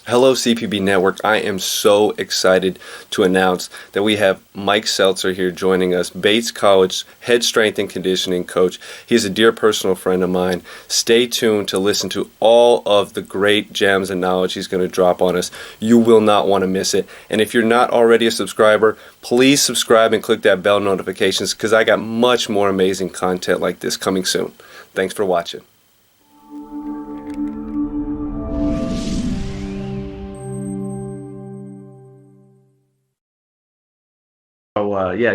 Hello, CPB Network. I am so excited to announce that we have Mike Seltzer here joining us, Bates College head strength and conditioning coach. He is a dear personal friend of mine. Stay tuned to listen to all of the great gems and knowledge he's going to drop on us. You will not want to miss it. And if you're not already a subscriber, please subscribe and click that bell notifications because I got much more amazing content like this coming soon. Thanks for watching.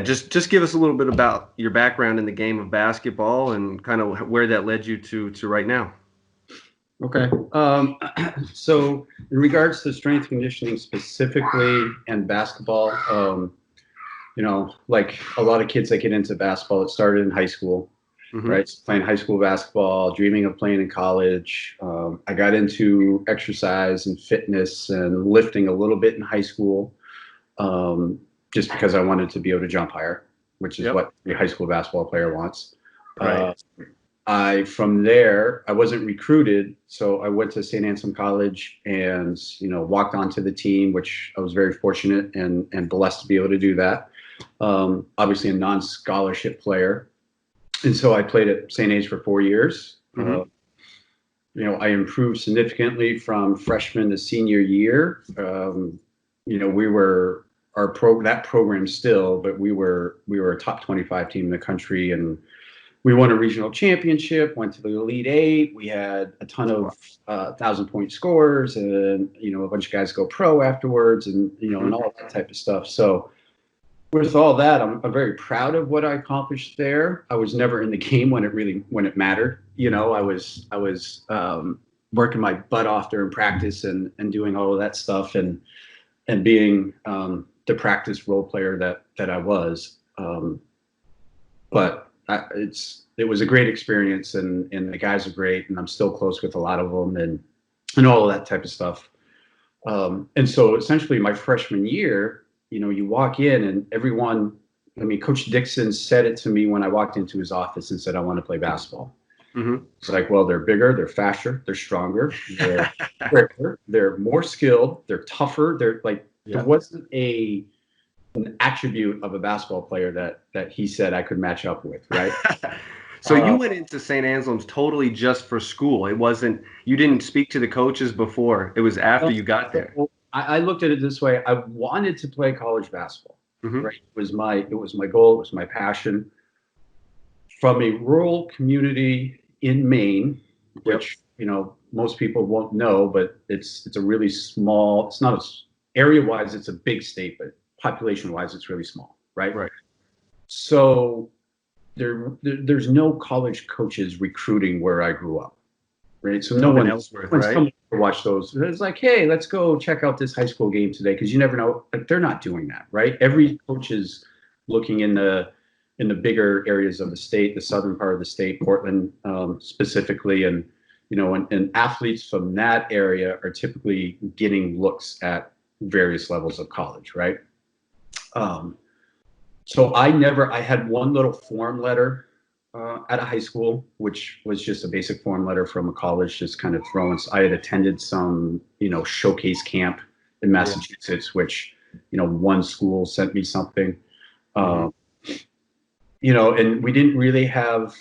Just give us a little bit about your background in the game of basketball and kind of where that led you to right now. Okay. So in regards to strength conditioning specifically and basketball, like a lot of kids that get into basketball, it started in high school, right? So playing high school basketball, dreaming of playing in college. I got into exercise and fitness and lifting a little bit in high school. Just because I wanted to be able to jump higher, which is what a high school basketball player wants. Right. From there, I wasn't recruited, so I went to St. Anselm College and, walked onto the team, which I was very fortunate and blessed to be able to do that. Obviously a non-scholarship player. And so I played at St. A's for 4 years. I improved significantly from freshman to senior year. We were that program still, but we were a top 25 team in the country, and we won a regional championship, went to the Elite Eight. We had a ton of 1,000-point scores, and a bunch of guys go pro afterwards, and and all that type of stuff. So with all that, I'm very proud of what I accomplished there. I was never in the game when it mattered. I was working my butt off during practice and doing all of that stuff and being the practice role player that I was. But it was a great experience, and the guys are great, and I'm still close with a lot of them, and all of that type of stuff. And so essentially my freshman year, you walk in and everyone, Coach Dixon said it to me when I walked into his office and said, I want to play basketball. It's like, well, they're bigger, they're faster, they're stronger, they're quicker, they're more skilled, they're tougher. They're like, there wasn't an attribute of a basketball player that he said I could match up with, right? So you went into St. Anselm's totally just for school. It wasn't, you didn't speak to the coaches before. It was after you got there. I looked at it this way. I wanted to play college basketball, right? It was my goal. It was my passion. From a rural community in Maine, which, most people won't know, but it's a really small, it's not area-wise, it's a big state, but population-wise, it's really small, right? Right. So there's no college coaches recruiting where I grew up, right? So no one else, right? Watch those. It's like, hey, let's go check out this high school game today, because you never know. Like, they're not doing that, right? Every coach is looking in the bigger areas of the state, the southern part of the state, Portland specifically, and and athletes from that area are typically getting looks at various levels of college, right? So I had one little form letter at a high school, which was just a basic form letter from a college, just kind of throwing. I had attended some, showcase camp in Massachusetts, which, one school sent me something, and we didn't really have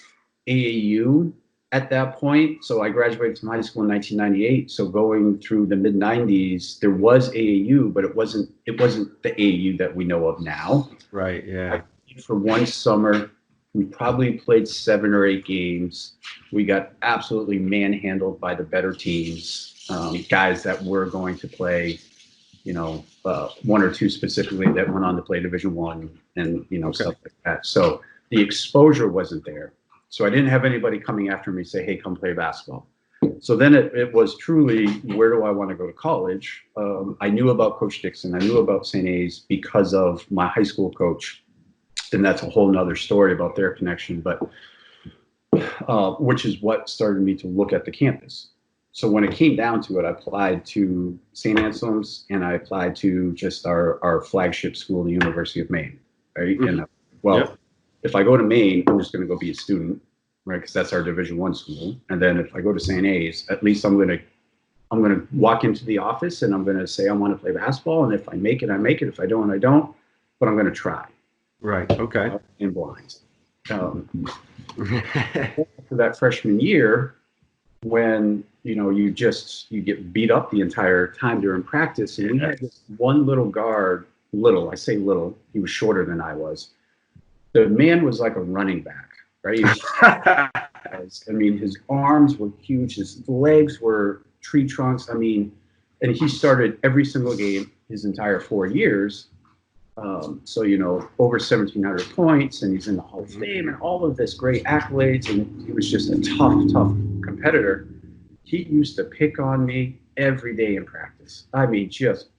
AAU at that point. So I graduated from high school in 1998. So going through the mid 90s, there was AAU, but it wasn't the AAU that we know of now. Right. Yeah. For one summer, we probably played 7 or 8 games. We got absolutely manhandled by the better teams, guys that were going to play, 1 or 2 specifically that went on to play Division I and, stuff like that. So the exposure wasn't there. So I didn't have anybody coming after me say, hey, come play basketball. So then it was truly, where do I want to go to college? I knew about Coach Dixon. I knew about St. A's because of my high school coach. And that's a whole nother story about their connection, but which is what started me to look at the campus. So when it came down to it, I applied to St. Anselm's and I applied to just our flagship school, the University of Maine, right? And if I go to Maine, I'm just going to go be a student, right? Because that's our Division I school. And then if I go to St. A's, at least I'm going to I'm going to walk into the office and I'm going to say I want to play basketball, and if I make it, I make it. If I don't, I don't. But I'm going to try. Right. Okay. In blinds. For that freshman year, when you get beat up the entire time during practice, and we had this one little guard. Little, I say little. He was shorter than I was. The man was like a running back, right? I mean, his arms were huge. His legs were tree trunks. I mean, and he started every single game his entire 4 years. So, over 1,700 points, and he's in the Hall of Fame and all of this great accolades. And he was just a tough competitor. He used to pick on me every day in practice. I mean, just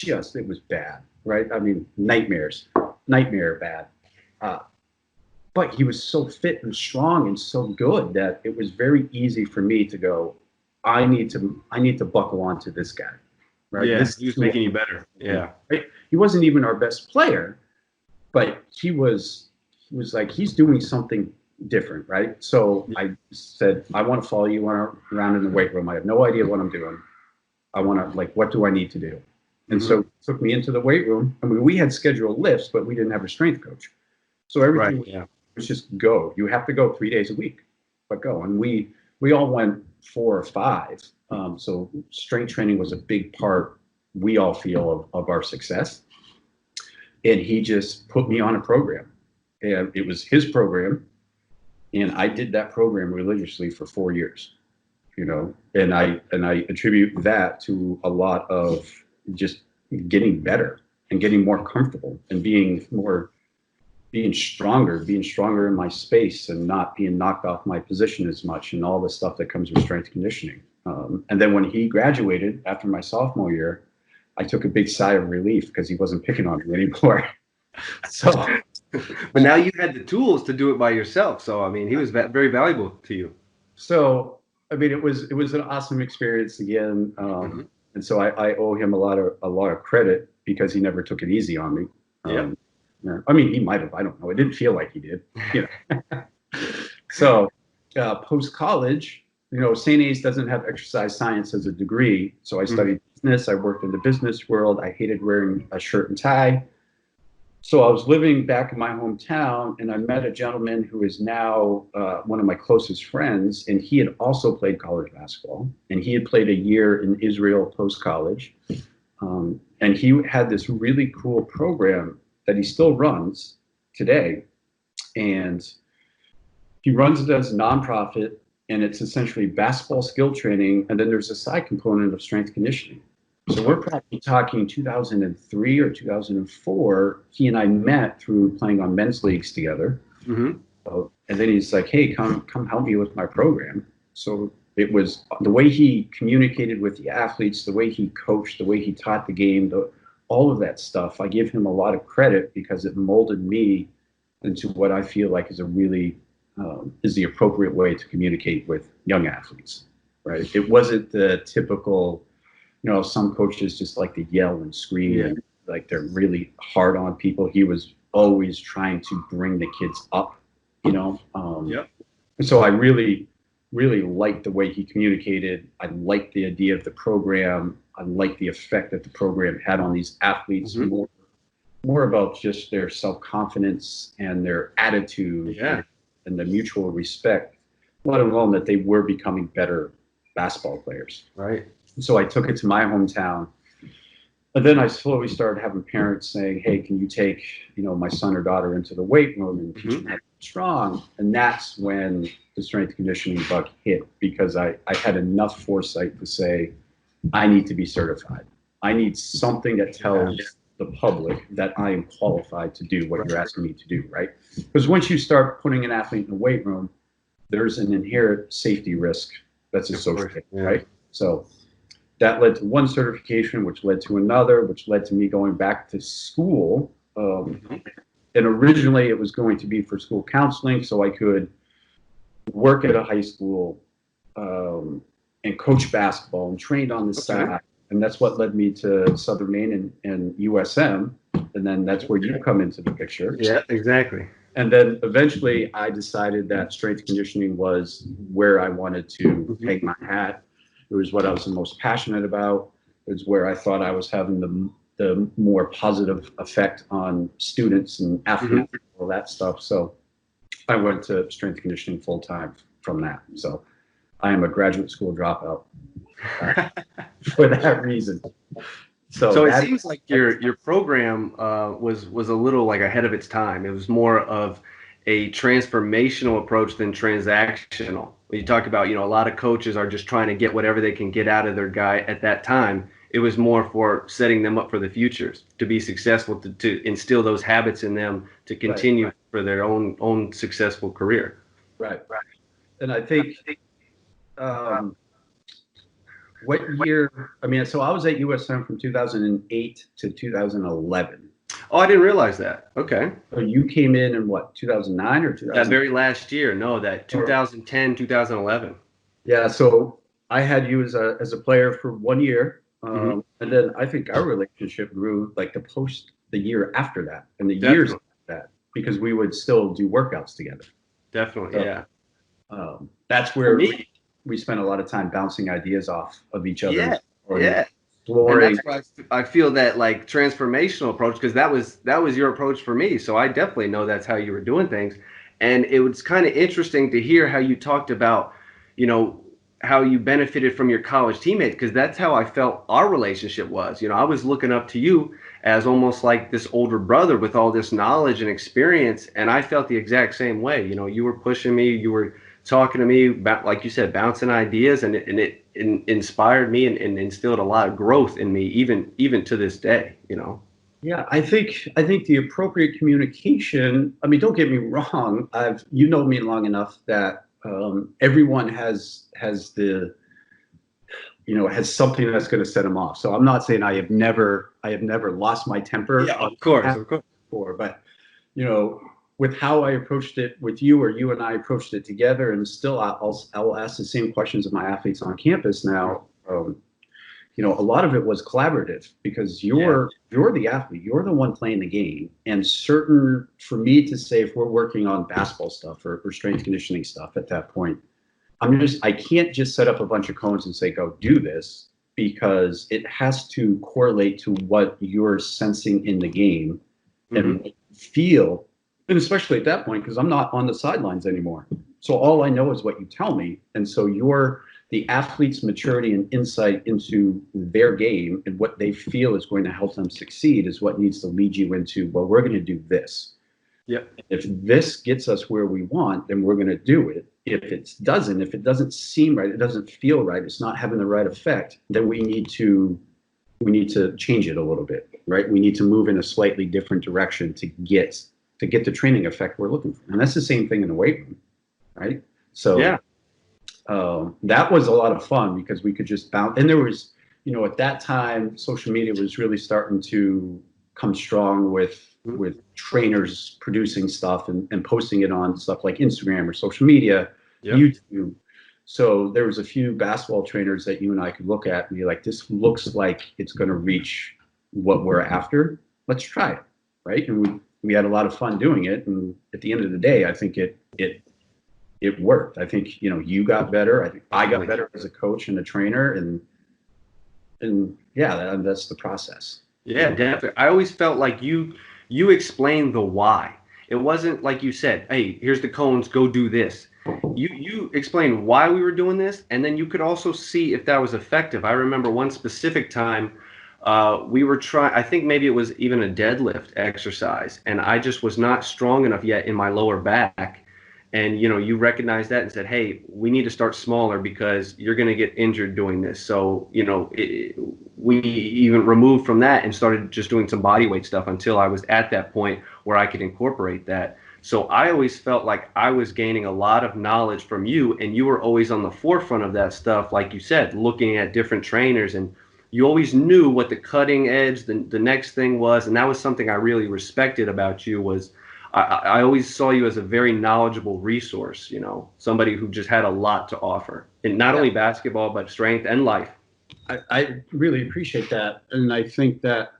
it was bad, right? I mean, nightmare bad. But he was so fit and strong and so good that it was very easy for me to go, I need to buckle onto this guy. Right? Yeah, he was making you better. Yeah. Right? He wasn't even our best player, but he was like, he's doing something different, right? So I said, I want to follow you around in the weight room. I have no idea what I'm doing. I want to, like, what do I need to do? And so he took me into the weight room. I mean, we had scheduled lifts, but we didn't have a strength coach. So everything was just go. You have to go 3 days a week, but go. And we all went 4 or 5. So strength training was a big part, we all feel, of our success. And he just put me on a program. And it was his program. And I did that program religiously for 4 years, and I attribute that to a lot of just getting better and getting more comfortable and being stronger in my space and not being knocked off my position as much, and all the stuff that comes with strength conditioning. And then when he graduated after my sophomore year, I took a big sigh of relief because he wasn't picking on me anymore. So, but now you had the tools to do it by yourself. So, I mean, he was very valuable to you. So, I mean, it was an awesome experience again. And so I owe him a lot of credit because he never took it easy on me. I mean, he might have, I don't know. It didn't feel like he did, So, post-college, St. A's doesn't have exercise science as a degree. So I studied business. I worked in the business world. I hated wearing a shirt and tie. So I was living back in my hometown, and I met a gentleman who is now one of my closest friends, and he had also played college basketball, and he had played a year in Israel post-college. And he had this really cool program that he still runs today. And he runs it as a nonprofit, and it's essentially basketball skill training, and then there's a side component of strength conditioning. So we're probably talking 2003 or 2004. He and I met through playing on men's leagues together. And then he's like, hey, come help me with my program. So it was the way he communicated with the athletes, the way he coached, the way he taught the game, all of that stuff. I give him a lot of credit because it molded me into what I feel like is a really is the appropriate way to communicate with young athletes, right? It wasn't the typical, some coaches just like to yell and scream and like they're really hard on people. He was always trying to bring the kids up, And so I really, really liked the way he communicated. I liked the idea of the program. I liked the effect that the program had on these athletes, more about just their self-confidence and their attitude and the mutual respect, let alone that they were becoming better basketball players. Right. So I took it to my hometown. And then I slowly started having parents saying, hey, can you take, my son or daughter into the weight room and teach them how to be strong? And that's when the strength conditioning bug hit, because I had enough foresight to say, I need to be certified. I need something that tells the public that I am qualified to do what you're asking me to do, right? Because once you start putting an athlete in the weight room, there's an inherent safety risk that's associated, right? So that led to one certification, which led to another, which led to me going back to school. And originally it was going to be for school counseling, so I could work at a high school and coach basketball and trained on the side. And that's what led me to Southern Maine and USM. And then that's where you come into the picture. Yeah, exactly. And then eventually I decided that strength conditioning was where I wanted to hang my hat. It was what I was the most passionate about. It was where I thought I was having the more positive effect on students and athletes, all that stuff. So I went to strength conditioning full time from that. So I am a graduate school dropout for that reason. So it seems like your program was a little like ahead of its time. It was more of a transformational approach than transactional. When you talk about, a lot of coaches are just trying to get whatever they can get out of their guy at that time. It was more for setting them up for the futures to be successful, to instill those habits in them to continue for their own successful career. Right. And I think what year? I mean, so I was at USM from 2008 to 2011. Oh, I didn't realize that. Okay. So you came in what, 2009 or 2000? That very last year. No, that 2010, 2011. Yeah. So I had you as a player for 1 year. And then I think our relationship grew like the year after that and the years after that, because we would still do workouts together. Definitely. So, yeah. That's where we spent a lot of time bouncing ideas off of each other. Yeah. And that's why I feel that like transformational approach, because that was your approach for me. So I definitely know that's how you were doing things. And it was kind of interesting to hear how you talked about, how you benefited from your college teammates, because that's how I felt our relationship was. I was looking up to you as almost like this older brother with all this knowledge and experience. And I felt the exact same way. You were pushing me, you were talking to me about, like you said, bouncing ideas, and it inspired me and instilled a lot of growth in me, even to this day. Yeah, I think the appropriate communication. I mean, don't get me wrong. You know me long enough that everyone has the has something that's going to set them off. So I'm not saying I have never lost my temper. Yeah, of course. Before, but with how I approached it with you, or you and I approached it together, and still I'll ask the same questions of my athletes on campus now. A lot of it was collaborative, because you're the athlete, you're the one playing the game, and for me to say, if we're working on basketball stuff or strength conditioning stuff at that point, I can't just set up a bunch of cones and say, go do this, because it has to correlate to what you're sensing in the game and feel. And especially at that point, because I'm not on the sidelines anymore. So all I know is what you tell me. And so the athlete's maturity and insight into their game and what they feel is going to help them succeed is what needs to lead you into, well, we're going to do this. Yep. If this gets us where we want, then we're going to do it. If it doesn't seem right, it doesn't feel right, it's not having the right effect, then we need to change it a little bit, right? We need to move in a slightly different direction to get the training effect we're looking for. And that's the same thing in the weight room, right? So that was a lot of fun, because we could just bounce. And there was, at that time, social media was really starting to come strong with trainers producing stuff and posting it on stuff like Instagram or social media, YouTube. So there was a few basketball trainers that you and I could look at and be like, this looks like it's going to reach what we're after. Let's try it, right? And we had a lot of fun doing it. And at the end of the day, I think it worked. I think, you got better. I think I got better as a coach and a trainer, and yeah, that's the process. Yeah, definitely. I always felt like you explained the why. It wasn't like you said, hey, here's the cones, go do this. You explained why we were doing this, and then you could also see if that was effective. I remember one specific time we were trying, I think maybe it was even a deadlift exercise, and I just was not strong enough yet in my lower back. And, you recognized that and said, hey, we need to start smaller, because you're going to get injured doing this. So, we even removed from that and started just doing some body weight stuff until I was at that point where I could incorporate that. So I always felt like I was gaining a lot of knowledge from you, and you were always on the forefront of that stuff. Like you said, looking at different trainers, and you always knew what the cutting edge, the next thing was. And that was something I really respected about you, was I always saw you as a very knowledgeable resource, somebody who just had a lot to offer, and not only basketball, but strength and life. I really appreciate that. And I think that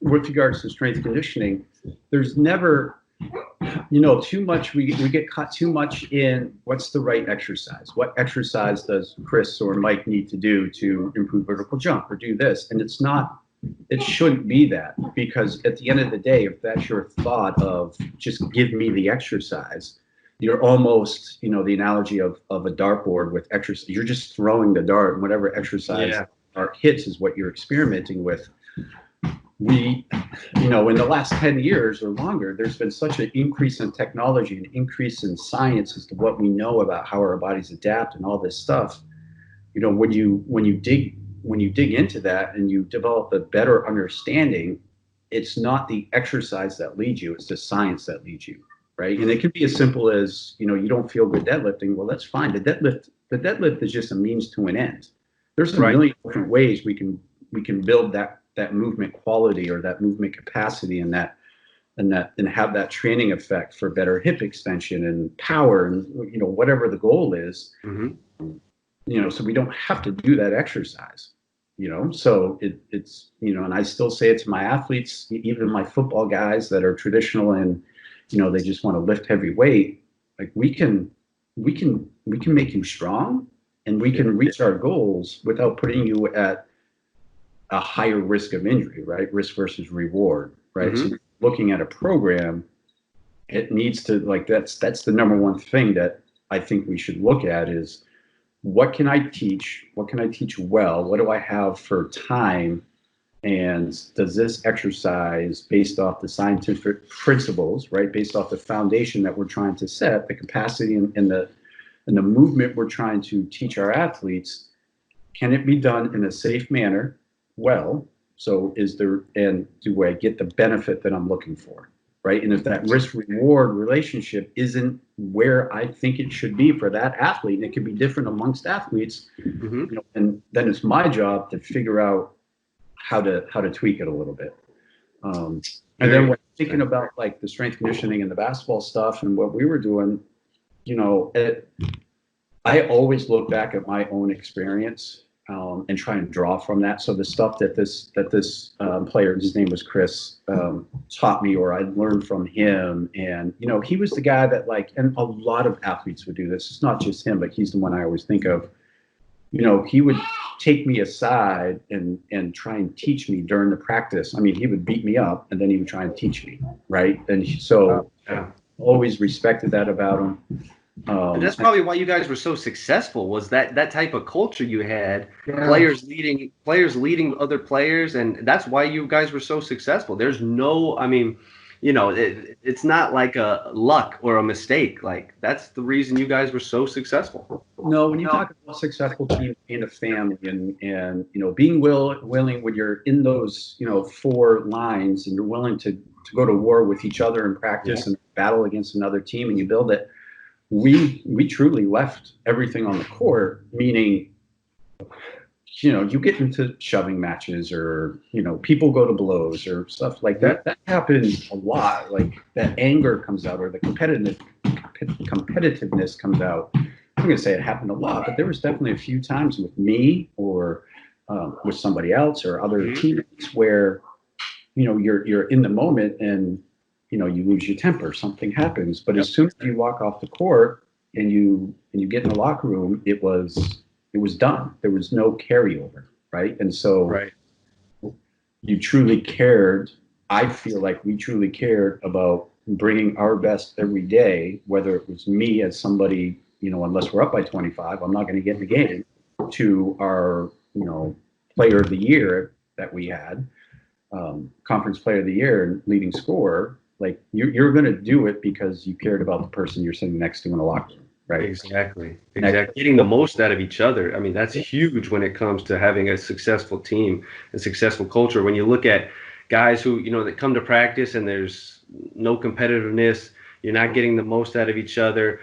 with regards to strength conditioning, there's never, too much, we get caught too much in what's the right exercise? What exercise does Chris or Mike need to do to improve vertical jump or do this? And it shouldn't be that, because at the end of the day, if that's your thought of just give me the exercise, you're almost, the analogy of a dartboard with exercise. You're just throwing the dart, and whatever exercise dart hits is what you're experimenting with. In the last 10 years or longer, there's been such an increase in technology, an increase in science as to what we know about how our bodies adapt and all this stuff. When you dig into that and you develop a better understanding, it's not the exercise that leads you, it's the science that leads you, right? And it can be as simple as, you don't feel good deadlifting. Well, that's fine. The deadlift is just a means to an end. There's a million different ways we can build that movement quality or that movement capacity and have that training effect for better hip extension and power and whatever the goal is. So we don't have to do that exercise. So it's and I still say it to my athletes, even my football guys that are traditional and they just want to lift heavy weight. Like we can make you strong, and we can reach our goals without putting you at a higher risk of injury, right? Risk versus reward, right? So looking at a program, it needs to, that's the number one thing that I think we should look at is, what can I teach? What can I teach well? What do I have for time? And does this exercise, based off the scientific principles, right? Based off the foundation that we're trying to set, the capacity and the movement we're trying to teach our athletes, can it be done in a safe manner? Well, so do I get the benefit that I'm looking for, right? And if that risk-reward relationship isn't where I think it should be for that athlete, and it can be different amongst athletes, and then it's my job to figure out how to tweak it a little bit. And then when thinking about like the strength conditioning and the basketball stuff and what we were doing, I always look back at my own experience and try and draw from that. So the stuff that this player, his name was Chris, taught me, or I learned from him. And, he was the guy that and a lot of athletes would do this. It's not just him, but he's the one I always think of. He would take me aside and try and teach me during the practice. I mean, he would beat me up and then he would try and teach me. Right. And so always respected that about him. And that's probably why you guys were so successful, was that type of culture you had, players leading other players, and that's why you guys were so successful. There's no, it's not like a luck or a mistake. Like, that's the reason you guys were so successful. No, when you talk about successful teams being a family and being willing when you're in those four lines and you're willing to go to war with each other in practice and battle against another team, and you build it. We truly left everything on the court, meaning, you get into shoving matches or, people go to blows or stuff like that. That happens a lot. Like that anger comes out or the competitiveness comes out. I'm going to say it happened a lot, but there was definitely a few times with me or with somebody else or other teammates where, you're in the moment and, you lose your temper, something happens. But as soon as you walk off the court and you get in the locker room, it was done. There was no carryover, right? And so you truly cared. I feel like we truly cared about bringing our best every day, whether it was me as somebody, unless we're up by 25, I'm not going to get in the game, to our, player of the year that we had, conference player of the year and leading scorer. Like you're going to do it because you cared about the person you're sitting next to in the locker room, right? Exactly. Getting the most out of each other. I mean, that's huge when it comes to having a successful team, a successful culture. When you look at guys who, that come to practice and there's no competitiveness, you're not getting the most out of each other.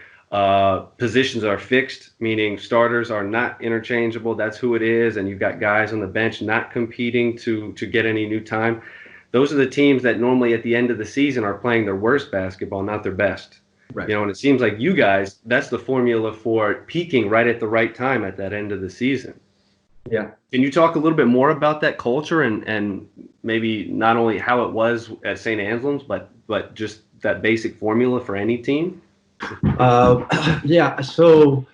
Positions are fixed, meaning starters are not interchangeable. That's who it is. And you've got guys on the bench not competing to get any new time. Those are the teams that normally at the end of the season are playing their worst basketball, not their best. Right. And it seems like you guys, that's the formula for peaking right at the right time at that end of the season. Yeah. Can you talk a little bit more about that culture and maybe not only how it was at St. Anselm's, but just that basic formula for any team? Yeah. So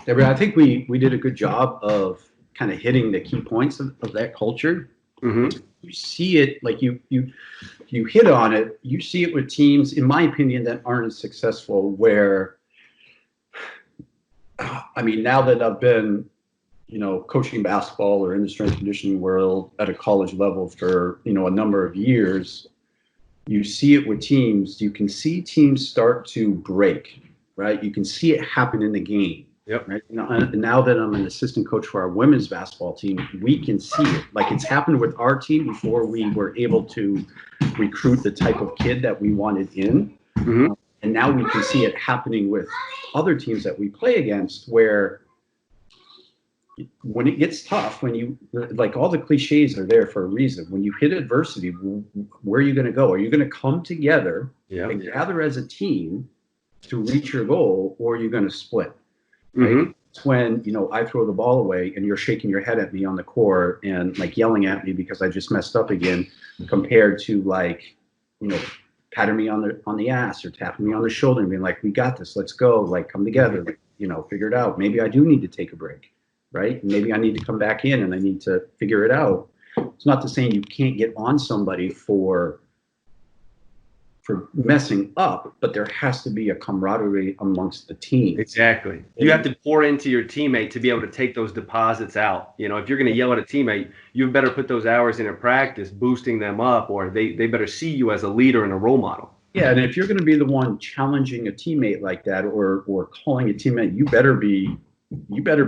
I think we did a good job of kind of hitting the key points of that culture. Mm-hmm. You see it like you hit on it. You see it with teams, in my opinion, that aren't as successful. Where, I mean, now that I've been, coaching basketball or in the strength and conditioning world at a college level for, a number of years, you see it with teams. You can see teams start to break, right? You can see it happen in the game. Yep. Right. Now that I'm an assistant coach for our women's basketball team, we can see it. Like, it's happened with our team before we were able to recruit the type of kid that we wanted in. Mm-hmm. And now we can see it happening with other teams that we play against, where when it gets tough, when you, like, all the cliches are there for a reason. When you hit adversity, where are you going to go? Are you going to come together and gather as a team to reach your goal, or are you going to split? Right? Mm-hmm. It's when, I throw the ball away and you're shaking your head at me on the court and, like, yelling at me because I just messed up again, compared to, like, patting me on the ass or tapping me on the shoulder and being like, we got this, let's go, like, come together, figure it out. Maybe I do need to take a break, right? Maybe I need to come back in and I need to figure it out. It's not to say you can't get on somebody for messing up, but there has to be a camaraderie amongst the team. Exactly. You have to pour into your teammate to be able to take those deposits out. If you're going to yell at a teammate, you better put those hours in practice, boosting them up, or they better see you as a leader and a role model. Yeah, and if you're going to be the one challenging a teammate like that, or calling a teammate, you better be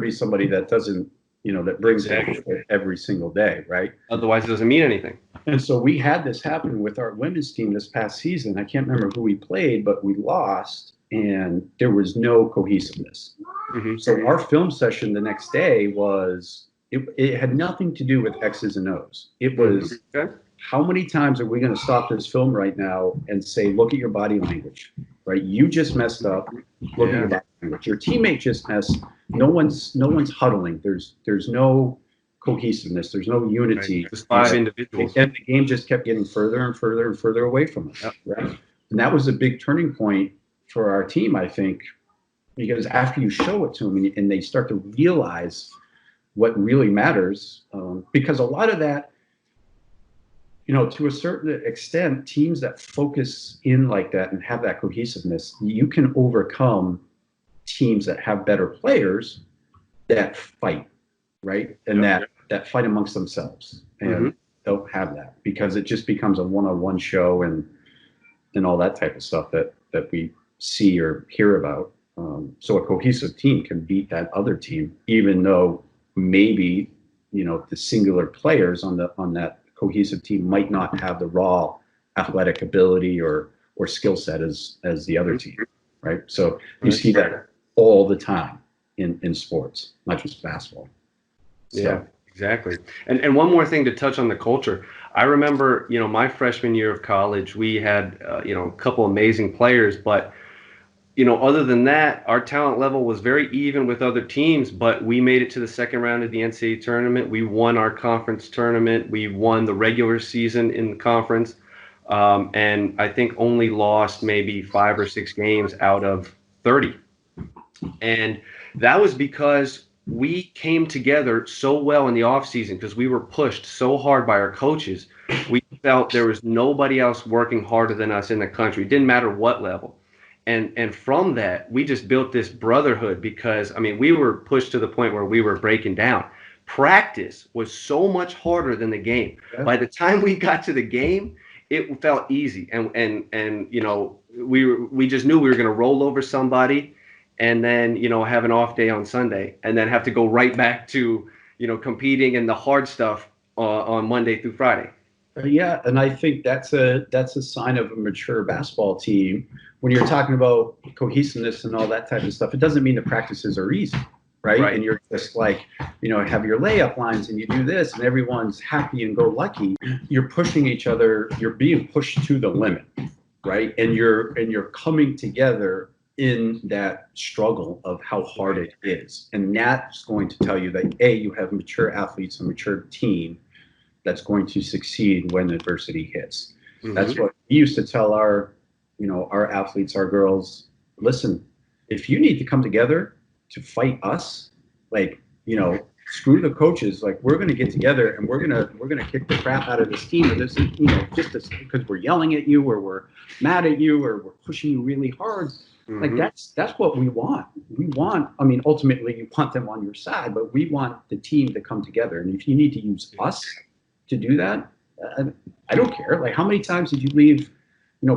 somebody that doesn't, that brings it every single day, right? Otherwise, it doesn't mean anything. And so we had this happen with our women's team this past season. I can't remember who we played, but we lost, and there was no cohesiveness. Mm-hmm. So our film session the next day it had nothing to do with X's and O's. It was, how many times are we going to stop this film right now and say, look at your body language, right? You just messed up. Look at your body language. Your teammate just messed. No one's huddling. There's no cohesiveness. There's no unity. Right. Just five individuals. And the game just kept getting further and further and further away from us. Yep. Right? And that was a big turning point for our team, I think, because after you show it to them and they start to realize what really matters, because a lot of that, to a certain extent, teams that focus in like that and have that cohesiveness, you can overcome teams that have better players that fight, right? And that fight amongst themselves, and don't have that, because it just becomes a one-on-one show and all that type of stuff that we see or hear about. So a cohesive team can beat that other team, even though maybe, the singular players on that cohesive team might not have the raw athletic ability or skill set as the other team, right? So you see that all the time in sports, not just basketball. Yeah, exactly. And one more thing to touch on the culture. I remember, my freshman year of college, we had, a couple amazing players, but, other than that, our talent level was very even with other teams, but we made it to the second round of the NCAA tournament. We won our conference tournament. We won the regular season in the conference. And I think only lost maybe 5 or 6 games out of 30. And that was because we came together so well in the offseason, because we were pushed so hard by our coaches. We felt there was nobody else working harder than us in the country. It didn't matter what level. And from that, we just built this brotherhood, because, we were pushed to the point where we were breaking down. Practice was so much harder than the game. Yeah. By the time we got to the game, it felt easy. And we just knew we were going to roll over somebody, and then, have an off day on Sunday, and then have to go right back to, competing and the hard stuff on Monday through Friday. Yeah, and I think that's a sign of a mature basketball team. When you're talking about cohesiveness and all that type of stuff, it doesn't mean the practices are easy, right? And you're just like, have your layup lines and you do this and everyone's happy and go lucky. You're pushing each other. You're being pushed to the limit, right? And you're coming together in that struggle of how hard it is. And that's going to tell you that, A, you have mature athletes, a mature team that's going to succeed when adversity hits. Mm-hmm. That's what we used to tell our our athletes, our girls, listen, if you need to come together to fight us, like, screw the coaches, like we're going to get together and we're going to kick the crap out of this team, or this, just because we're yelling at you, or we're mad at you, or we're pushing you really hard. Like that's what we want. I mean, ultimately you want them on your side, but we want the team to come together. And if you need to use us to do that, I don't care. Like, how many times did you leave,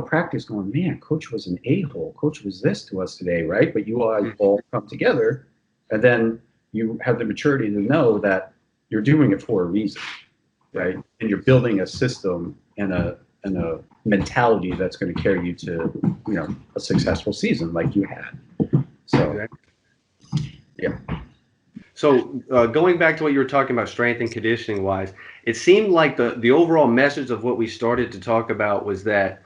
practice going, man, coach was an a-hole. Coach was this to us today, right? But you all come together, and then you have the maturity to know that you're doing it for a reason, right? And you're building a system and a mentality that's going to carry you to, a successful season like you had. So, yeah. So going back to what you were talking about, strength and conditioning wise, it seemed like the overall message of what we started to talk about was that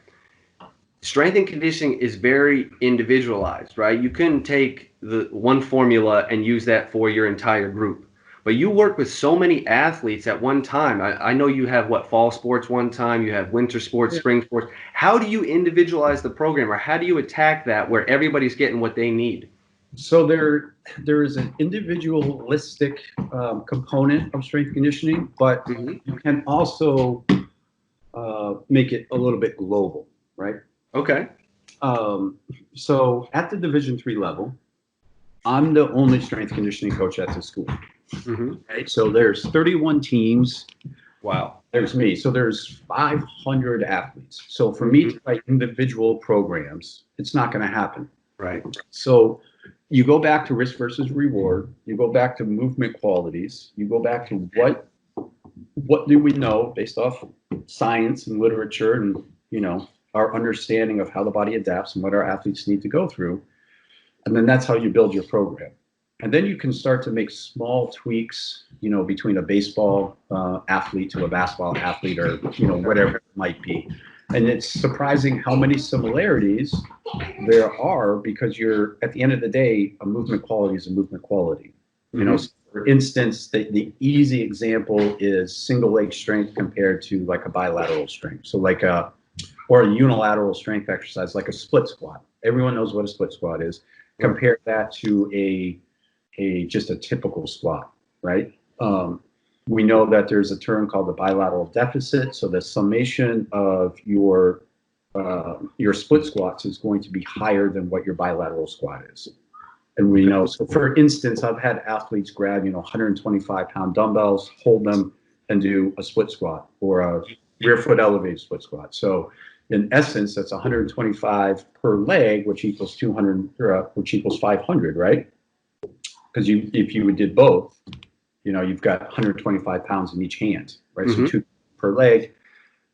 strength and conditioning is very individualized, right? You couldn't take the one formula and use that for your entire group. But you work with so many athletes at one time. I know you have fall sports one time, you have winter sports, spring sports. How do you individualize the program, or how do you attack that where everybody's getting what they need? So there is an individualistic component of strength conditioning, but you can also make it a little bit global, right? Okay. So at the Division III level, I'm the only strength conditioning coach at the school. Right? So there's 31 teams. Wow. There's me. So there's 500 athletes. So for me to write individual programs, it's not going to happen. Right. So you go back to risk versus reward. You go back to movement qualities. You go back to what do we know based off science and literature and, our understanding of how the body adapts and what our athletes need to go through. And then that's how you build your program. And then you can start to make small tweaks, between a baseball athlete to a basketball athlete, or, whatever it might be. And it's surprising how many similarities there are, because you're, at the end of the day, a movement quality is a movement quality. So for instance, the easy example is single leg strength compared to like a bilateral strength. So or a unilateral strength exercise, like a split squat. Everyone knows what a split squat is. Compare that to just a typical squat, right? We know that there's a term called the bilateral deficit. So the summation of your split squats is going to be higher than what your bilateral squat is. And we know, so for instance, I've had athletes grab, 125-pound dumbbells, hold them, and do a split squat or a rear foot elevated split squat. So in essence, that's 125 per leg, which equals 200, which equals 500, right? Because if you did both, you've got 125 pounds in each hand, right? So 2 per leg.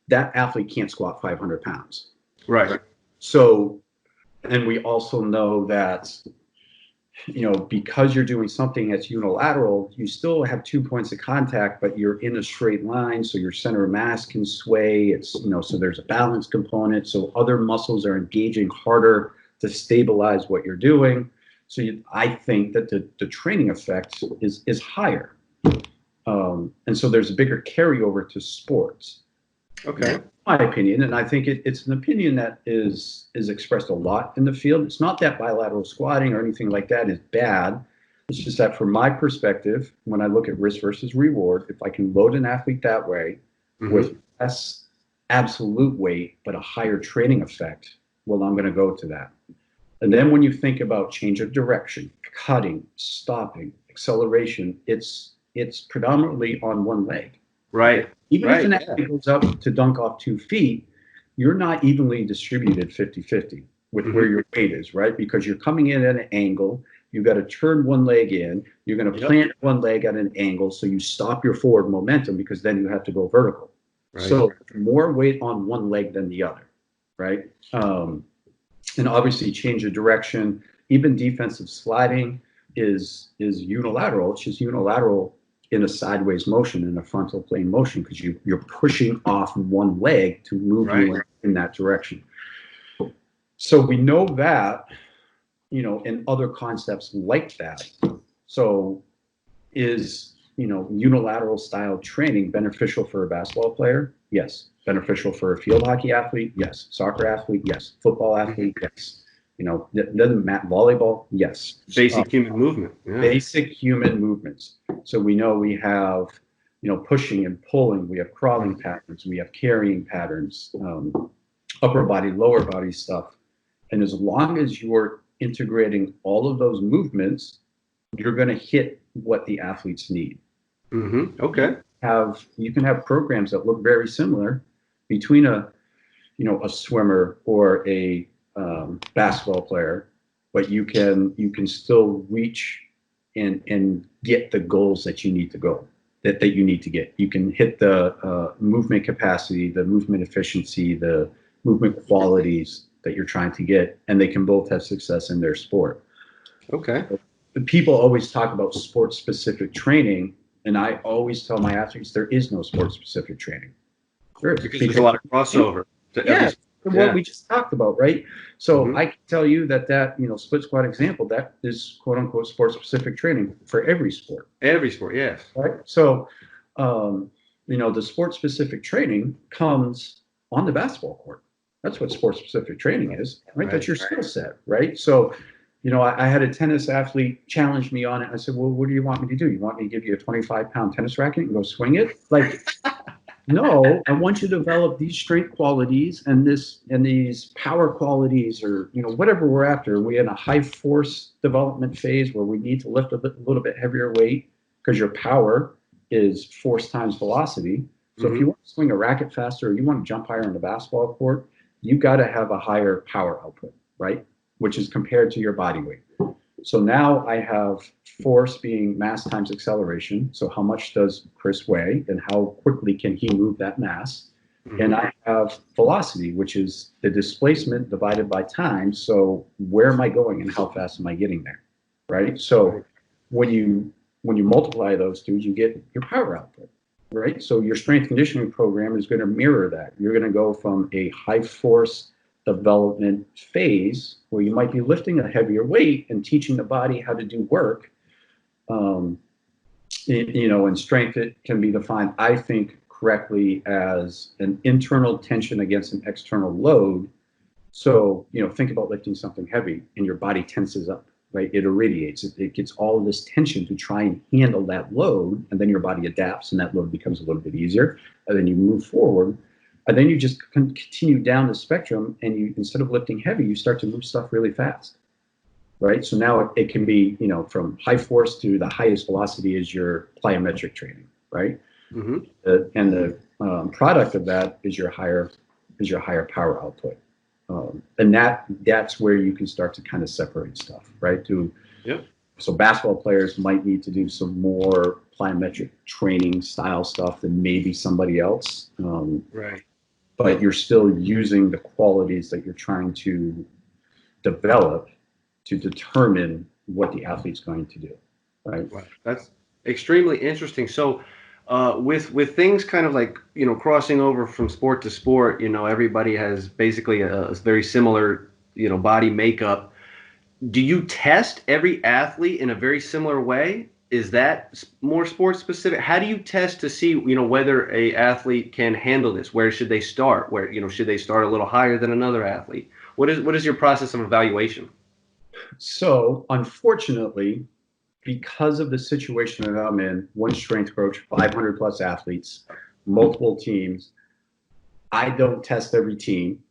That athlete can't squat 500 pounds. Right. So, and we also know that, because you're doing something that's unilateral, you still have 2 points of contact, but you're in a straight line. So your center of mass can sway. It's, so there's a balance component. So other muscles are engaging harder to stabilize what you're doing. So I think that the training effect is higher. And so there's a bigger carryover to sports. Okay. In my opinion, and I think it's an opinion that is expressed a lot in the field. It's not that bilateral squatting or anything like that is bad. It's just that from my perspective, when I look at risk versus reward, if I can load an athlete that way with less absolute weight, but a higher training effect, well, I'm going to go to that. And then when you think about change of direction, cutting, stopping, acceleration, it's predominantly on one leg. Right. Even if an athlete goes up to dunk off 2 feet, you're not evenly distributed 50-50 with where your weight is, right? Because you're coming in at an angle. You've got to turn one leg in. You're going to plant one leg at an angle, so you stop your forward momentum, because then you have to go vertical. Right. So more weight on one leg than the other, right? And obviously change of direction. Even defensive sliding is unilateral. It's just unilateral in a sideways motion, in a frontal plane motion, because you're pushing off one leg to move you in that direction. So we know that, and other concepts like that. So is, unilateral style training beneficial for a basketball player? Yes. Beneficial for a field hockey athlete? Yes. Soccer athlete? Yes. Football athlete? Yes. Doesn't matter. Volleyball? Yes. Basic human movement. Yeah. Basic human movements. So we know we have, pushing and pulling. We have crawling patterns. We have carrying patterns, upper body, lower body stuff. And as long as you're integrating all of those movements, you're going to hit what the athletes need. Okay. You can have programs that look very similar between a swimmer or a basketball player, but you can still reach and get the goals that you need to go, that you need to get. You can hit the movement capacity, the movement efficiency, the movement qualities that you're trying to get, and they can both have success in their sport. Okay. People always talk about sport-specific training, and I always tell my athletes there is no sport-specific training. Because there's a lot of crossover. What we just talked about, right? So I can tell you that split squat example, that is quote unquote sport-specific training for every sport. Every sport, yes. Right. So, the sport-specific training comes on the basketball court. That's what sport-specific training is, right? That's your skill set, right? So, I had a tennis athlete challenge me on it. I said, well, what do you want me to do? You want me to give you a 25-pound tennis racket and go swing it? Like, no, I want you to develop these strength qualities and these power qualities, or, whatever we're after. We're in a high force development phase where we need to lift a little bit heavier weight because your power is force times velocity. So if you want to swing a racket faster, or you want to jump higher on the basketball court, you got to have a higher power output, right? Which is compared to your body weight. So now I have force being mass times acceleration. So how much does Chris weigh and how quickly can he move that mass? And I have velocity, which is the displacement divided by time. So where am I going and how fast am I getting there, right? So when you multiply those two, you get your power output, right? So your strength conditioning program is going to mirror that. You're going to go from a high force development phase where you might be lifting a heavier weight and teaching the body how to do work. And strength, it can be defined, I think, correctly as an internal tension against an external load. So, think about lifting something heavy and your body tenses up, right? It irradiates. It gets all of this tension to try and handle that load, and then your body adapts and that load becomes a little bit easier. And then you move forward. And then you just continue down the spectrum, and you, instead of lifting heavy, you start to move stuff really fast, right? So now it can be, from high force to the highest velocity is your plyometric training, right? And the product of that is your higher power output, and that's where you can start to kind of separate stuff, right? So basketball players might need to do some more plyometric training style stuff than maybe somebody else, right? But you're still using the qualities that you're trying to develop to determine what the athlete's going to do, right? Wow. That's extremely interesting. So with things kind of like, crossing over from sport to sport, everybody has basically a very similar, body makeup. Do you test every athlete in a very similar way? Is that more sports specific? How do you test to see, whether a athlete can handle this? Where should they start? Where, should they start a little higher than another athlete? What is your process of evaluation? So unfortunately, because of the situation that I'm in, one strength coach, 500 plus athletes, multiple teams, I don't test every team.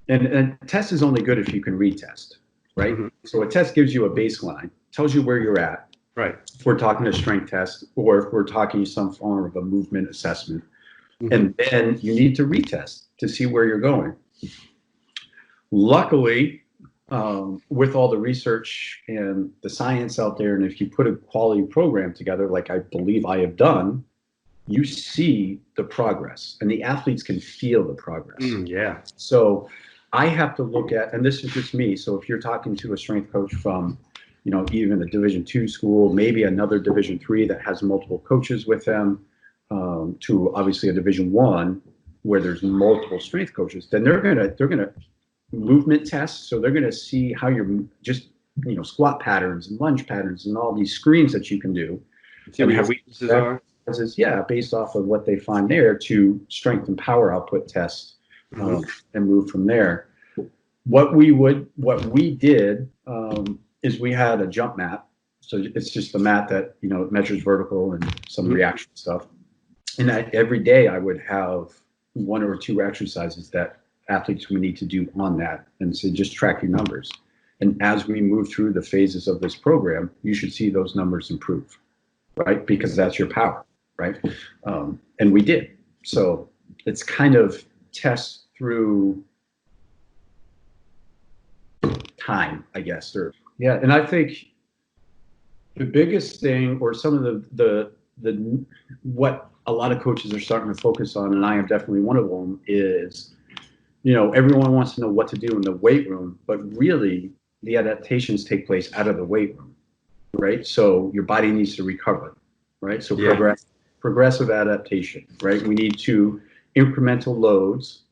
And test is only good if you can retest, right? So a test gives you a baseline, tells you where you're at. Right. If we're talking a strength test, or if we're talking some form of a movement assessment, and then you need to retest to see where you're going. Luckily, with all the research and the science out there, and if you put a quality program together, like I believe I have done, you see the progress, and the athletes can feel the progress. So I have to look at, and this is just me. So if you're talking to a strength coach from even a Division II school, maybe another Division III that has multiple coaches with them, to obviously a Division I where there's multiple strength coaches, then they're gonna movement test. So they're gonna see how you're just squat patterns and lunge patterns and all these screens that you can do. See where your weaknesses are. exercises, yeah, based off of what they find there to strength and power output test, and move from there. What we did is we had a jump mat. So it's just a mat that, it measures vertical and some reaction stuff. And every day I would have 1 or 2 exercises that athletes would need to do on that. And so just track your numbers. And as we move through the phases of this program, you should see those numbers improve, right? Because that's your power, right? And we did. So it's kind of test through time, I guess. And I think the biggest thing, or some of the what a lot of coaches are starting to focus on, and I am definitely one of them, is, everyone wants to know what to do in the weight room, but really the adaptations take place out of the weight room, right? So your body needs to recover, right? So progressive adaptation, right? We need to incremental loads,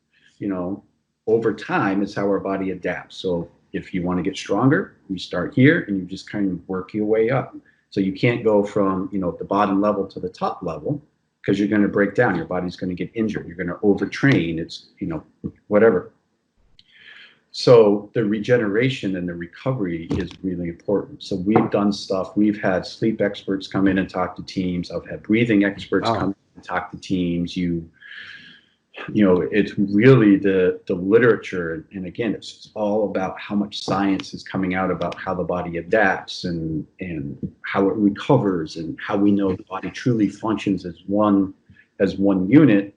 over time is how our body adapts. So if you want to get stronger, you start here and you just kind of work your way up. So you can't go from, the bottom level to the top level, because you're going to break down. Your body's going to get injured. You're going to overtrain. It's, whatever. So the regeneration and the recovery is really important. So we've done stuff. We've had sleep experts come in and talk to teams. I've had breathing experts come in and talk to teams. It's really the literature. And again, it's all about how much science is coming out about how the body adapts and how it recovers, and how we know the body truly functions as one unit.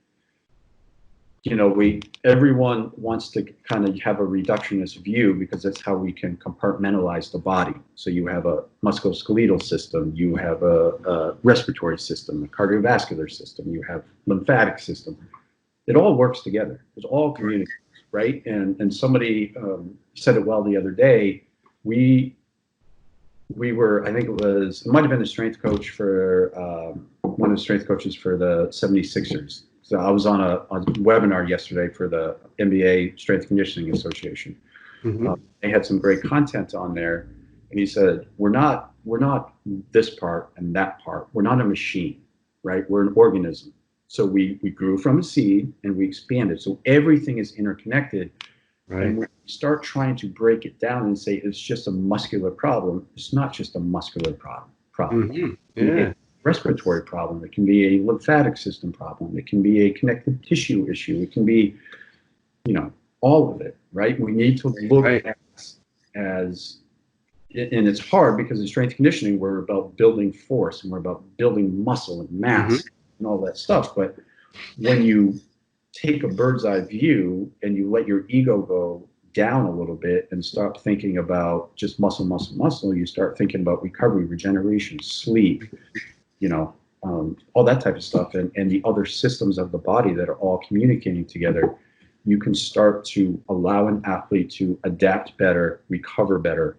Everyone wants to kind of have a reductionist view, because that's how we can compartmentalize the body. So you have a musculoskeletal system, you have a respiratory system, a cardiovascular system, you have lymphatic system. It all works together. It's all communicates, right? And somebody said it well the other day. We were, I think it might have been the strength coach for one of the strength coaches for the 76ers. So I was on a webinar yesterday for the NBA Strength Conditioning Association. They had some great content on there, and he said, we're not this part and that part. We're not a machine, right? We're an organism. So we grew from a seed and we expanded. So everything is interconnected. Right. And we start trying to break it down and say it's just a muscular problem. It's not just a muscular problem. Yeah. Respiratory problem. It can be a lymphatic system problem. It can be a connective tissue issue. It can be, all of it, right? We need to look at as, and it's hard because in strength conditioning, we're about building force and we're about building muscle and mass and all that stuff. But when you take a bird's eye view and you let your ego go down a little bit and start thinking about just muscle, you start thinking about recovery, regeneration, sleep, all that type of stuff, and the other systems of the body that are all communicating together, you can start to allow an athlete to adapt better, recover better,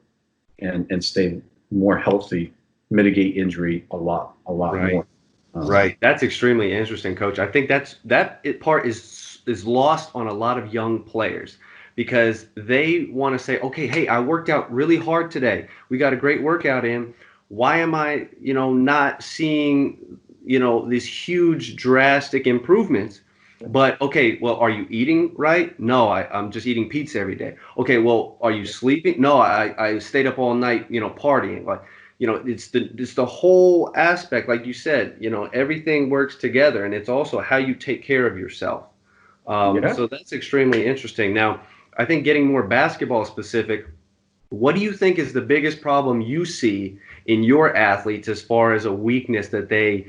and stay more healthy, mitigate injury a lot more. Right. That's extremely interesting, Coach. I think that part is lost on a lot of young players, because they want to say, okay, hey, I worked out really hard today. We got a great workout in. Why am I, not seeing, these huge drastic improvements? But okay, well, are you eating right? No, I'm just eating pizza every day. Okay, well, are you sleeping? No, I stayed up all night, partying. Like, it's the whole aspect, like you said, everything works together, and it's also how you take care of yourself. So that's extremely interesting. Now, I think getting more basketball specific, what do you think is the biggest problem you see in your athletes as far as a weakness that they,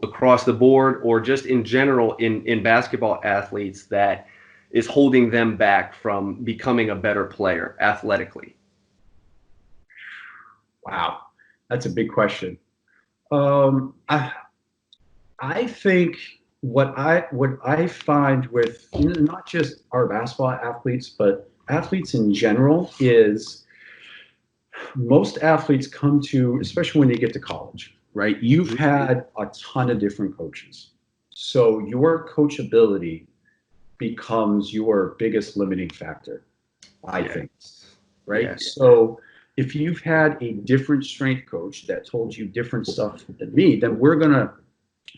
across the board or just in general in basketball athletes, that is holding them back from becoming a better player athletically? Wow, that's a big question. I think what I find with not just our basketball athletes, but athletes in general, is most athletes come to, especially when they get to college, right? You've had a ton of different coaches. So your coachability becomes your biggest limiting factor, I think, right? Yeah. So if you've had a different strength coach that told you different stuff than me, then we're going to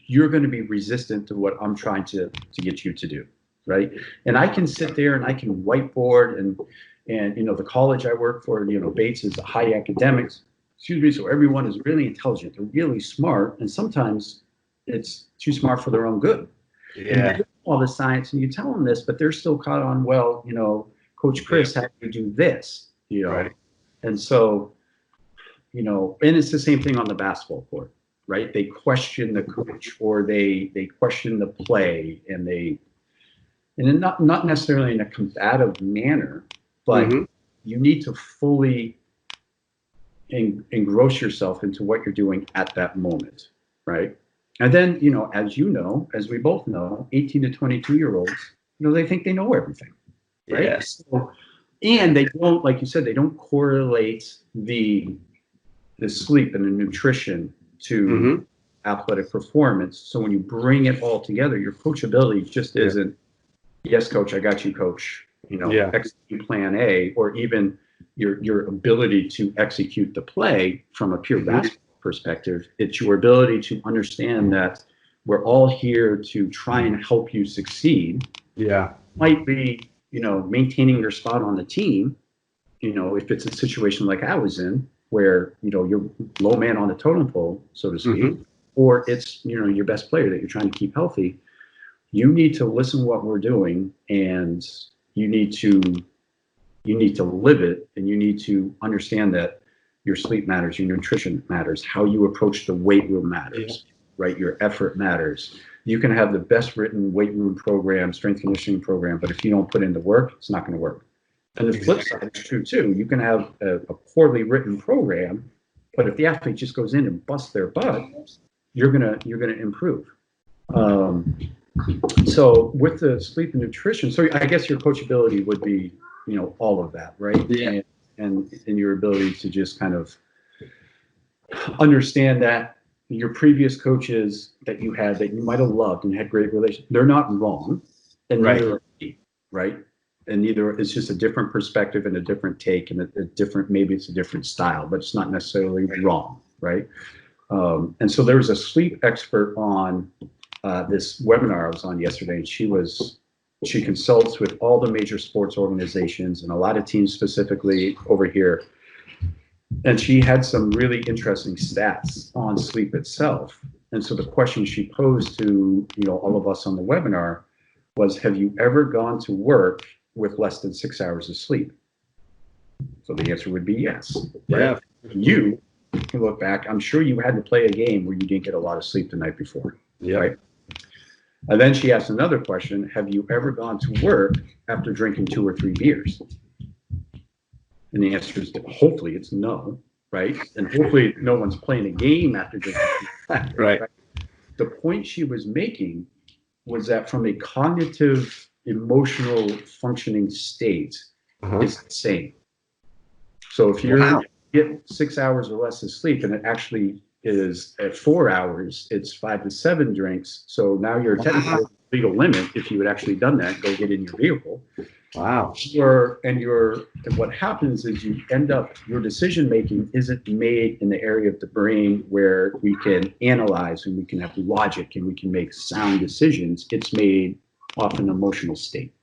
you're going to be resistant to what I'm trying to get you to do, right? And I can sit there and I can whiteboard and the college I work for, Bates is a high academics, excuse me, so everyone is really intelligent, they're really smart, and sometimes it's too smart for their own good. Yeah. And all the science, and you tell them this, but they're still caught on, well, Coach Chris had to do this, Right. and so, and it's the same thing on the basketball court, right? They question the coach, or they question the play, and not necessarily in a combative manner, but you need to fully engross yourself into what you're doing at that moment, right? And then, as we both know, 18 to 22-year-olds, they think they know everything, right? Yes. So, and they don't, like you said, they don't correlate the sleep and the nutrition to athletic performance. So when you bring it all together, your coachability just isn't, yes, coach, I got you, coach, execute plan A, or even your ability to execute the play from a pure basketball perspective. It's your ability to understand that we're all here to try and help you succeed. Yeah. Might be, maintaining your spot on the team, if it's a situation like I was in, where, you're low man on the totem pole, so to speak, or it's, your best player that you're trying to keep healthy. You need to listen to what we're doing, and you need to live it, and you need to understand that your sleep matters, your nutrition matters, how you approach the weight room matters, right? Your effort matters. You can have the best written weight room program, strength conditioning program, but if you don't put in the work, it's not going to work. And the flip side is true too. You can have a poorly written program, but if the athlete just goes in and busts their butt, you're gonna improve. So with the sleep and nutrition, so I guess your coachability would be, all of that, right? Yeah. And your ability to just kind of understand that your previous coaches that you had, that you might have loved and had great relations, they're not wrong, and neither are we, right? And neither, it's just a different perspective and a different take, and a different, maybe it's a different style, but it's not necessarily wrong, right? And so there was a sleep expert on this webinar I was on yesterday, and she consults with all the major sports organizations and a lot of teams specifically over here. And she had some really interesting stats on sleep itself. And so the question she posed to, all of us on the webinar was, have you ever gone to work with less than 6 hours of sleep? So the answer would be yes. Right? Yeah. You can look back, I'm sure you had to play a game where you didn't get a lot of sleep the night before. Yeah. Right? And then she asked another question, have you ever gone to work after drinking 2 or 3 beers? And the answer is, hopefully it's no, right? And hopefully no one's playing a game after drinking. Right. The point she was making was that from a cognitive, emotional functioning state, it's the same. So if you get 6 hours or less of sleep, and it actually is at 4 hours, it's 5 to 7 drinks. So now you're technically legal limit. If you had actually done that, go get in your vehicle. Wow. And what happens is you end up, your decision making isn't made in the area of the brain where we can analyze and we can have logic and we can make sound decisions. It's made off an emotional state.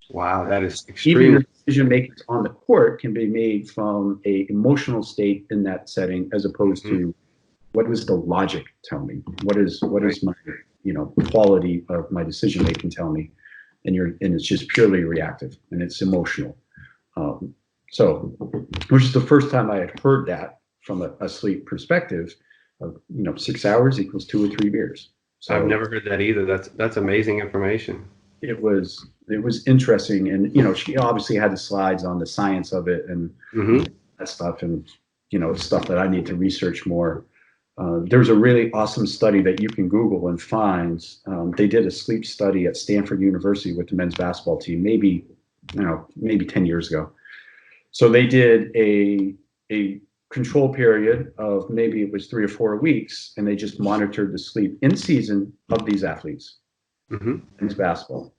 Wow, that is Even extreme. the decision making on the court can be made from a emotional state in that setting, as opposed to, what does the logic tell me? What is my quality of my decision making tell me? And it's just purely reactive, and it's emotional. So, which is the first time I had heard that from a sleep perspective of 6 hours equals 2 or 3 beers. So I've never heard that either. That's amazing information. it was interesting, and she obviously had the slides on the science of it and that stuff, and stuff that I need to research more. There's a really awesome study that you can Google and find. They did a sleep study at Stanford University with the men's basketball team, maybe 10 years ago. So they did a control period of maybe it was 3 or 4 weeks, and they just monitored the sleep in season of these athletes, men's basketball.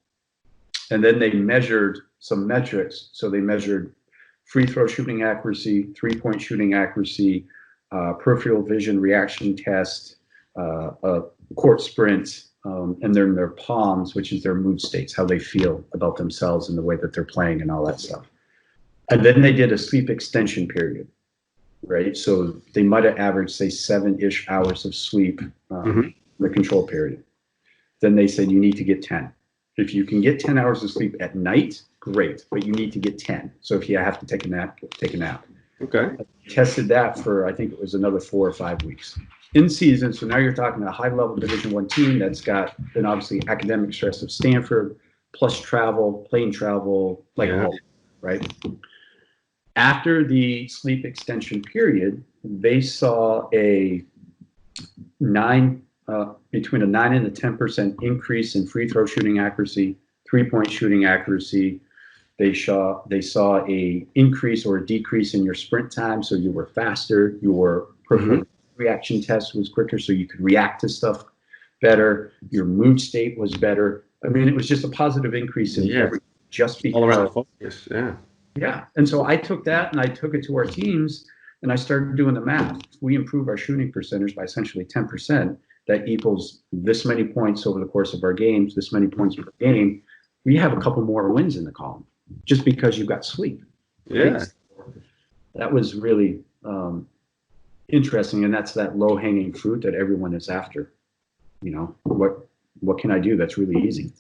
And then they measured some metrics. So they measured free throw shooting accuracy, 3-point shooting accuracy, peripheral vision reaction test, a court sprint, and then their palms, which is their mood states, how they feel about themselves and the way that they're playing and all that stuff. And then they did a sleep extension period, right? So they might have averaged, say, 7-ish hours of sleep, the control period. Then they said you need to get 10. If you can get 10 hours of sleep at night, great, but you need to get 10. So if you have to take a nap, take a nap. Okay. I tested that for, I think it was another 4 or 5 weeks. In season, so now you're talking a high-level Division I team that's got then obviously academic stress of Stanford, plus travel, plane travel, right? After the sleep extension period, they saw a between a 9 and a 10% increase in free throw shooting accuracy, 3-point shooting accuracy. They saw a increase or a decrease in your sprint time, so you were faster. Your reaction test was quicker, so you could react to stuff better. Your mood state was better. I mean, it was just a positive increase in everything, just because all around focus. Yeah. And so I took that and I took it to our teams and I started doing the math. We improve our shooting percentage by essentially 10%. That equals this many points over the course of our games, this many points per game. We have a couple more wins in the column just because you've got sleep. Right? Yeah. That was really interesting. And that's that low hanging fruit that everyone is after. You know, what can I do? That's really easy.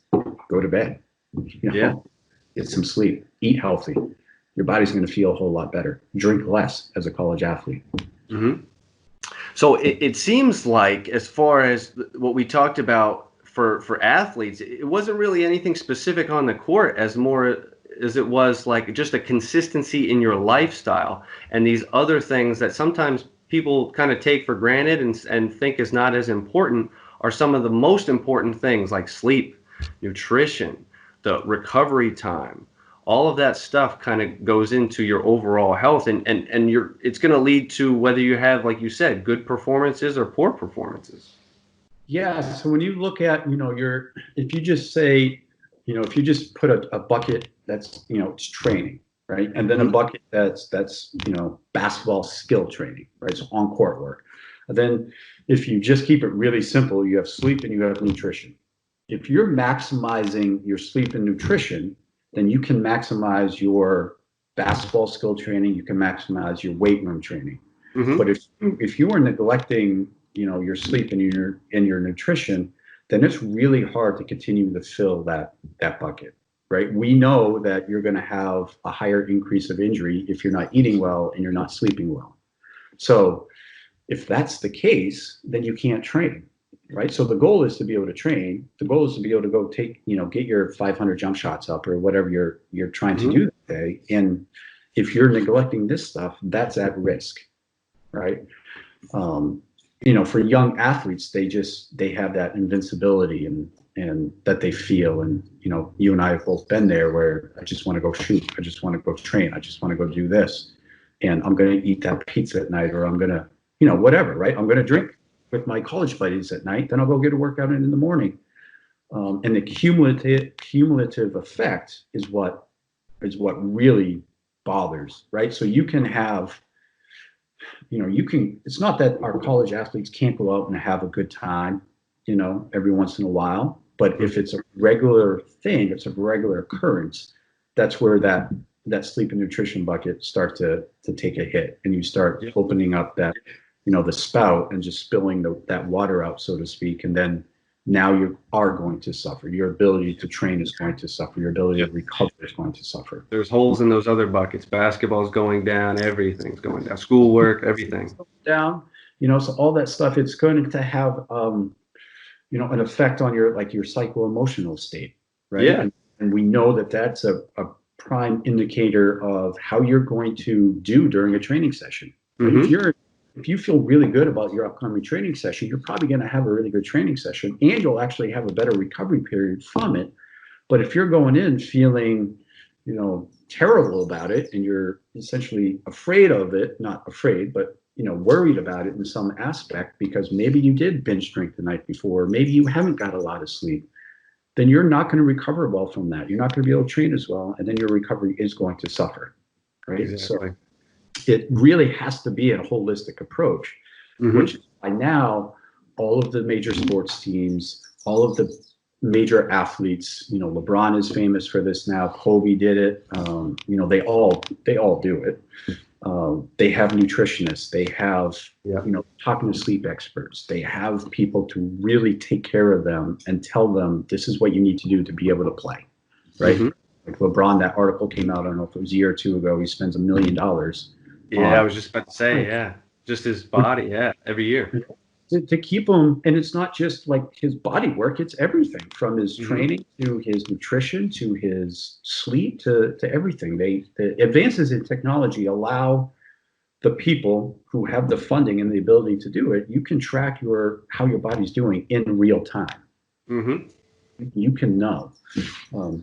Go to bed. Get some sleep, eat healthy. Your body's going to feel a whole lot better. Drink less as a college athlete. So it seems like, as far as what we talked about for athletes, it wasn't really anything specific on the court as more as it was like just a consistency in your lifestyle and these other things that sometimes people kind of take for granted and think is not as important are some of the most important things, like sleep, nutrition, the recovery time. All of that stuff kind of goes into your overall health, and it's going to lead to whether you have, like you said, good performances or poor performances. Yeah. So when you look at, if you just say, if you just put a bucket that's, it's training, right? And then a bucket that's, basketball skill training, right? So on court work. And then if you just keep it really simple, you have sleep and you have nutrition. If you're maximizing your sleep and nutrition, then you can maximize your basketball skill training. You can maximize your weight room training. But if you are neglecting, your sleep and your nutrition, then it's really hard to continue to fill that bucket, right? We know that you're going to have a higher increase of injury if you're not eating well and you're not sleeping well. So if that's the case, then you can't train. Right. So the goal is to be able to train. The goal is to be able to go get your 500 jump shots up or whatever you're trying to do that day. And if you're neglecting this stuff, that's at risk. Right. For young athletes, they have that invincibility and that they feel. And, you and I have both been there where I just want to go shoot. I just want to go train. I just want to go do this. And I'm going to eat that pizza at night, or I'm going to, whatever. Right. I'm going to drink with my college buddies at night, then I'll go get a workout in the morning. And the cumulative effect is what really bothers, right? So you can have, it's not that our college athletes can't go out and have a good time, every once in a while, but if it's a regular thing, it's a regular occurrence, that's where that sleep and nutrition bucket start to take a hit, and you start opening up that, the spout and just spilling that water out, so to speak. And then now you are going to suffer. Your ability to train is going to suffer. Your ability to recover is going to suffer. There's holes in those other buckets. Basketball's going down. Everything's going down. Schoolwork, everything. Down. So all that stuff, it's going to have, an effect on your psycho-emotional state, right? Yeah. And we know that that's a prime indicator of how you're going to do during a training session. Right? If you feel really good about your upcoming training session, you're probably going to have a really good training session, and you'll actually have a better recovery period from it. But if you're going in feeling, terrible about it, and you're essentially afraid of it, not afraid, but, worried about it in some aspect, because maybe you did binge drink the night before, maybe you haven't got a lot of sleep, then you're not going to recover well from that. You're not going to be able to train as well, and then your recovery is going to suffer, right? Exactly. So it really has to be a holistic approach, which is why now all of the major sports teams, all of the major athletes. LeBron is famous for this now. Kobe did it. They all do it. They have nutritionists. They have, talking to sleep experts. They have people to really take care of them and tell them this is what you need to do to be able to play, right? Mm-hmm. Like LeBron, that article came out, I don't know if it was a year or two ago, he spends $1 million. Yeah, I was just about to say, just his body, every year. To keep him, and it's not just like his body work, it's everything from his training to his nutrition to his sleep to everything. The advances in technology allow the people who have the funding and the ability to do it. You can track how your body's doing in real time. Mm-hmm. You can know.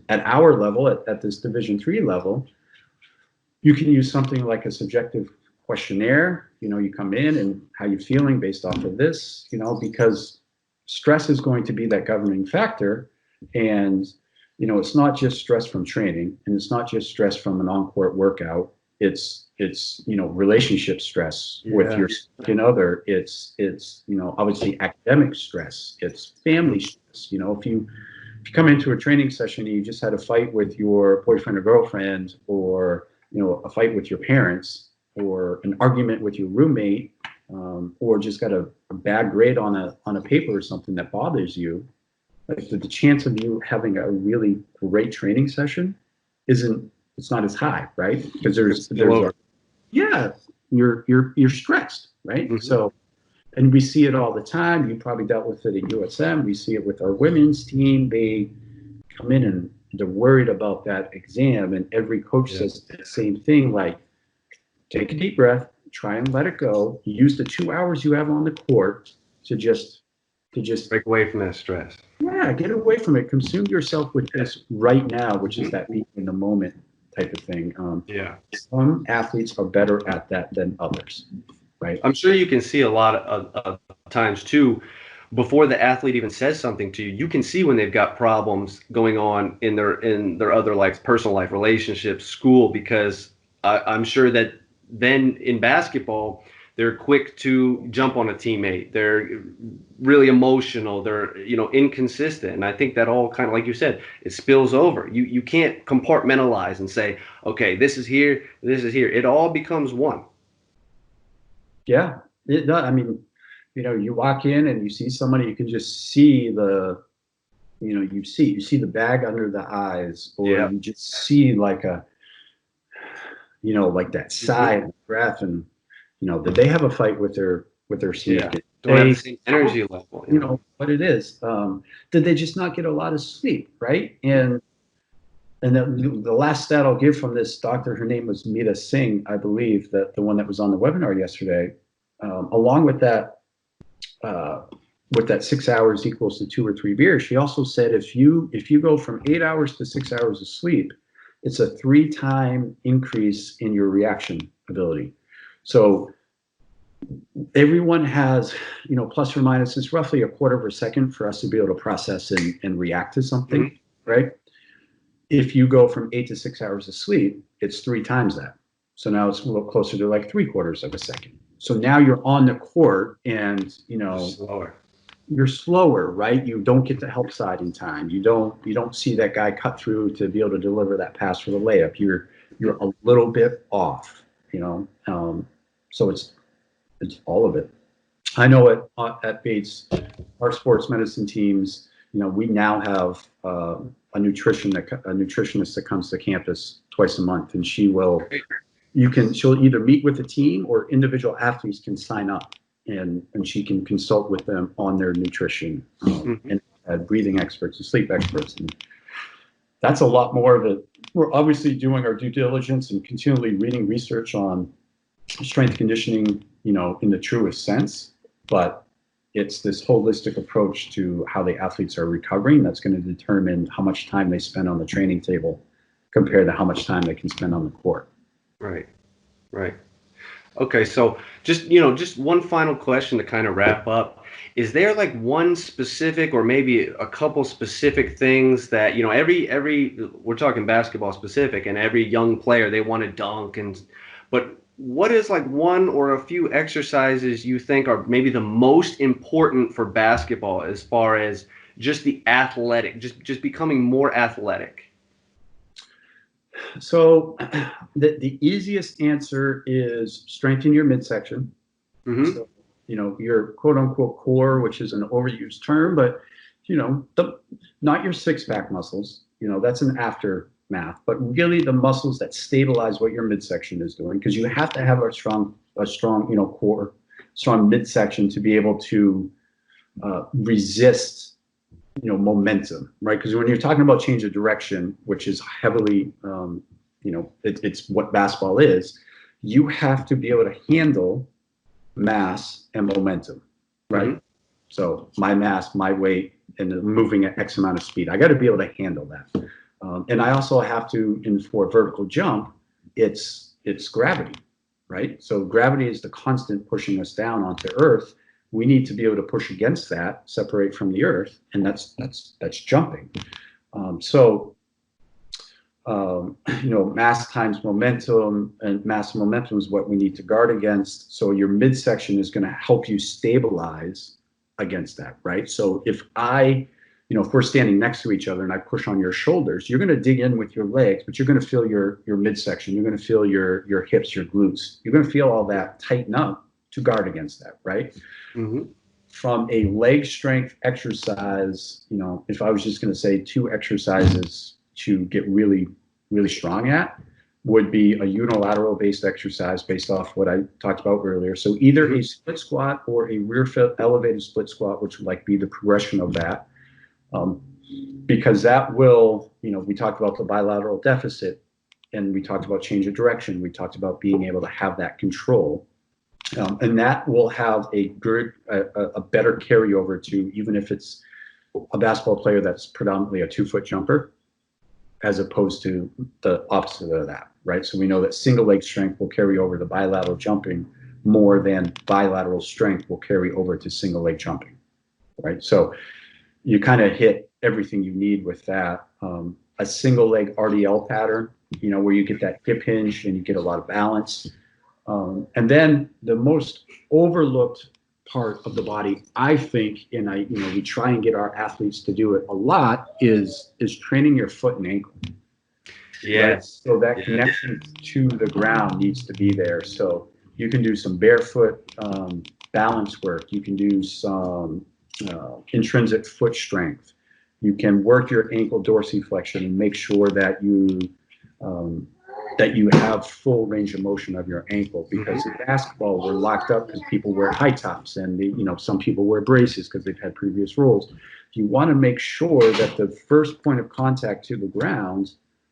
At our level, at this Division III level, you can use something like a subjective questionnaire. You come in and how you feeling based off of this, because stress is going to be that governing factor. And, it's not just stress from training, and it's not just stress from an on-court workout. It's relationship stress with your significant other. It's obviously academic stress. It's family stress. If you come into a training session and you just had a fight with your boyfriend or girlfriend, or a fight with your parents, or an argument with your roommate, or just got a bad grade on a paper or something that bothers you, like the chance of you having a really great training session it's not as high, right? Because you're stressed, right? Mm-hmm. So, and we see it all the time. You probably dealt with it at USM. We see it with our women's team. They come in and they're worried about that exam, and every coach says the same thing, like, take a deep breath, try and let it go. Use the 2 hours you have on the court to just break away from that stress. Yeah, get away from it. Consume yourself with this right now, which is that being in the moment type of thing. Some athletes are better at that than others, right? I'm sure you can see a lot of times too, before the athlete even says something to you, you can see when they've got problems going on in their other life, personal life, relationships, school, because I'm sure that then in basketball, they're quick to jump on a teammate. They're really emotional. They're, inconsistent. And I think that all kind of, like you said, it spills over. You can't compartmentalize and say, okay, this is here, this is here. It all becomes one. Yeah. You walk in and you see somebody, you can just see you see the bag under the eyes, or you just see like like that sigh and breath, and did they have a fight with their sleep? Don't have the same energy level. What it is. Did they just not get a lot of sleep, right? And the last stat I'll give from this doctor, her name was Meeta Singh, I believe, that the one that was on the webinar yesterday, along with that 6 hours equals to 2 or 3 beers. She also said if you go from 8 hours to 6 hours of sleep, it's a 3-time increase in your reaction ability. So everyone has, plus or minus, it's roughly a quarter of a second for us to be able to process and react to something, right? If you go from 8 to 6 hours of sleep, it's 3 times that. So now it's a little closer to like 3/4 of a second. So now you're on the court and, you're slower, right? You don't get the help side in time. You don't see that guy cut through to be able to deliver that pass for the layup. You're a little bit off, so it's all of it. I know at Bates, our sports medicine teams, we now have a nutritionist that comes to campus twice a month, and she'll either meet with the team, or individual athletes can sign up, and she can consult with them on their nutrition, and breathing experts and sleep experts. And that's a lot more of it. We're obviously doing our due diligence and continually reading research on strength conditioning, in the truest sense, but it's this holistic approach to how the athletes are recovering that's going to determine how much time they spend on the training table compared to how much time they can spend on the court. Right. Okay, so just one final question to kind of wrap up. Is there like one specific, or maybe a couple specific things that, every we're talking basketball specific, and every young player, they want to dunk, but what is like one or a few exercises you think are maybe the most important for basketball as far as just the athletic, just becoming more athletic? So the easiest answer is strengthen your midsection. Mm-hmm. So, your quote unquote core, which is an overused term, but not your six pack muscles, that's an aftermath, but really the muscles that stabilize what your midsection is doing, because you have to have a strong, core, strong midsection to be able to resist, momentum, right? Because when you're talking about change of direction, which is heavily, it's what basketball is, you have to be able to handle mass and momentum, right? Mm-hmm. So my mass, my weight, and moving at X amount of speed, I got to be able to handle that. And I also have to, for vertical jump, it's gravity, right? So gravity is the constant pushing us down onto Earth. We need to be able to push against that, separate from the Earth, and that's jumping. Mass times momentum, and mass and momentum is what we need to guard against. So your midsection is going to help you stabilize against that, right? So if if we're standing next to each other and I push on your shoulders, you're going to dig in with your legs, but you're going to feel your midsection. You're going to feel your hips, your glutes. You're going to feel all that tighten up to guard against that, right? Mm-hmm. From a leg strength exercise, if I was just going to say two exercises to get really, really strong at, would be a unilateral based exercise based off what I talked about earlier. So either a split squat or a rear foot elevated split squat, which would be the progression of that. Because that will, we talked about the bilateral deficit, and we talked about change of direction. We talked about being able to have that control. And that will have a better carryover to, even if it's a basketball player that's predominantly a 2-foot jumper, as opposed to the opposite of that, right? So we know that single leg strength will carry over to bilateral jumping more than bilateral strength will carry over to single leg jumping, right? So you kind of hit everything you need with that. A single leg RDL pattern, where you get that hip hinge and you get a lot of balance. And then the most overlooked part of the body, I think, and we try and get our athletes to do it a lot, is training your foot and ankle. Yes. Right? So that connection to the ground needs to be there. So you can do some barefoot balance work. You can do some intrinsic foot strength. You can work your ankle dorsiflexion and make sure that you have full range of motion of your ankle, because in basketball we're locked up because people wear high tops, and some people wear braces because they've had previous roles. You want to make sure that the first point of contact to the ground